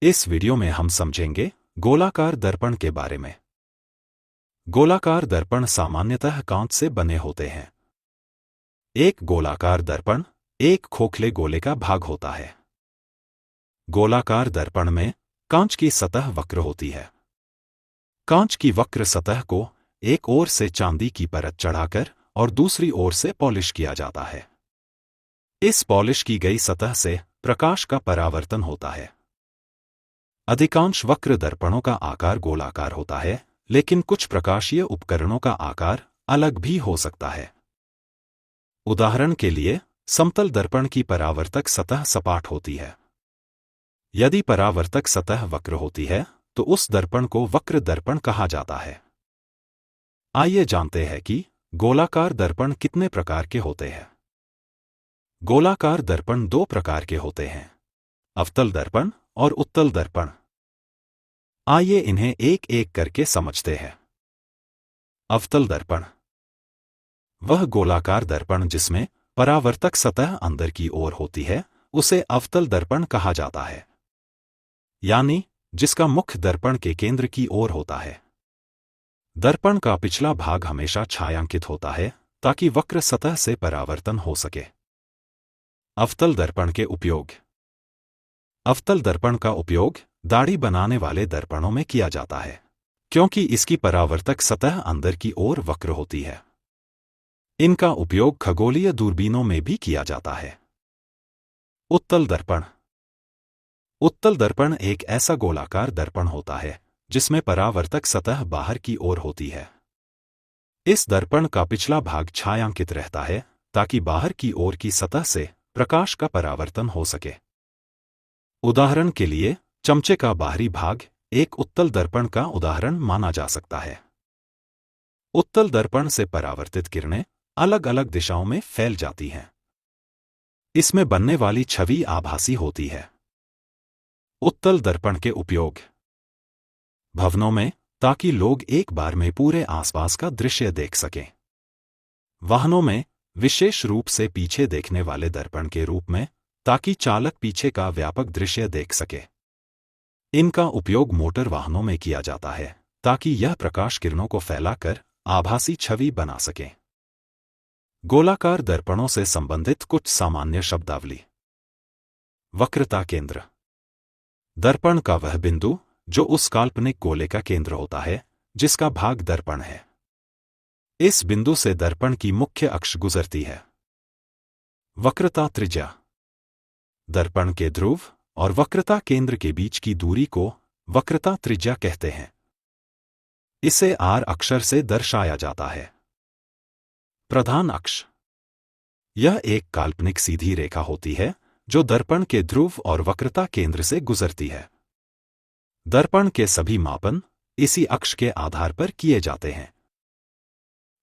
इस वीडियो में हम समझेंगे गोलाकार दर्पण के बारे में। गोलाकार दर्पण सामान्यतः कांच से बने होते हैं। एक गोलाकार दर्पण एक खोखले गोले का भाग होता है। गोलाकार दर्पण में कांच की सतह वक्र होती है। कांच की वक्र सतह को एक ओर से चांदी की परत चढ़ाकर और दूसरी ओर से पॉलिश किया जाता है। इस पॉलिश की गई सतह से प्रकाश का परावर्तन होता है। अधिकांश वक्र दर्पणों का आकार गोलाकार होता है, लेकिन कुछ प्रकाशीय उपकरणों का आकार अलग भी हो सकता है। उदाहरण के लिए, समतल दर्पण की परावर्तक सतह सपाट होती है। यदि परावर्तक सतह वक्र होती है, तो उस दर्पण को वक्र दर्पण कहा जाता है। आइए जानते हैं कि गोलाकार दर्पण कितने प्रकार के होते हैं। गोलाकार दर्पण दो प्रकार के होते हैं, अवतल दर्पण और उत्तल दर्पण। आइए इन्हें एक एक करके समझते हैं। अवतल दर्पण वह गोलाकार दर्पण जिसमें परावर्तक सतह अंदर की ओर होती है, उसे अवतल दर्पण कहा जाता है, यानी जिसका मुख दर्पण के केंद्र की ओर होता है। दर्पण का पिछला भाग हमेशा छायांकित होता है ताकि वक्र सतह से परावर्तन हो सके। अवतल दर्पण के उपयोग। अवतल दर्पण का उपयोग दाढ़ी बनाने वाले दर्पणों में किया जाता है, क्योंकि इसकी परावर्तक सतह अंदर की ओर वक्र होती है। इनका उपयोग खगोलीय दूरबीनों में भी किया जाता है। उत्तल दर्पण। उत्तल दर्पण एक ऐसा गोलाकार दर्पण होता है जिसमें परावर्तक सतह बाहर की ओर होती है। इस दर्पण का पिछला भाग छायांकित रहता है ताकि बाहर की ओर की सतह से प्रकाश का परावर्तन हो सके। उदाहरण के लिए, चमचे का बाहरी भाग एक उत्तल दर्पण का उदाहरण माना जा सकता है। उत्तल दर्पण से परावर्तित किरणें अलग अलग दिशाओं में फैल जाती हैं। इसमें बनने वाली छवि आभासी होती है। उत्तल दर्पण के उपयोग। भवनों में, ताकि लोग एक बार में पूरे आसपास का दृश्य देख सकें। वाहनों में, विशेष रूप से पीछे देखने वाले दर्पण के रूप में, ताकि चालक पीछे का व्यापक दृश्य देख सके। इनका उपयोग मोटर वाहनों में किया जाता है ताकि यह प्रकाश किरणों को फैलाकर आभासी छवि बना सके। गोलाकार दर्पणों से संबंधित कुछ सामान्य शब्दावली। वक्रता केंद्र। दर्पण का वह बिंदु जो उस काल्पनिक गोले का केंद्र होता है जिसका भाग दर्पण है। इस बिंदु से दर्पण की मुख्य अक्ष गुजरती है। वक्रता त्रिज्या। दर्पण के ध्रुव और वक्रता केंद्र के बीच की दूरी को वक्रता त्रिज्या कहते हैं। इसे R अक्षर से दर्शाया जाता है। प्रधान अक्ष। यह एक काल्पनिक सीधी रेखा होती है जो दर्पण के ध्रुव और वक्रता केंद्र से गुजरती है। दर्पण के सभी मापन इसी अक्ष के आधार पर किए जाते हैं।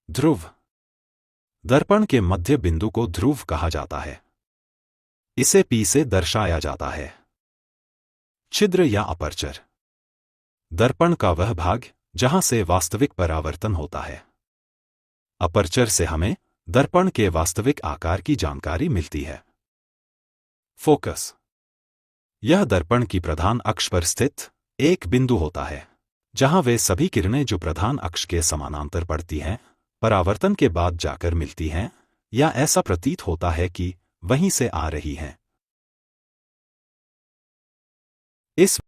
ध्रुव। दर्पण के मध्य बिंदु को ध्रुव कहा जाता है। इसे P से दर्शाया जाता है। छिद्र या अपर्चर। दर्पण का वह भाग जहां से वास्तविक परावर्तन होता है। अपर्चर से हमें दर्पण के वास्तविक आकार की जानकारी मिलती है। फोकस। यह दर्पण की प्रधान अक्ष पर स्थित एक बिंदु होता है जहां वे सभी किरणें जो प्रधान अक्ष के समानांतर पड़ती हैं, परावर्तन के बाद जाकर मिलती हैं, या ऐसा प्रतीत होता है कि वहीं से आ रही हैं। इस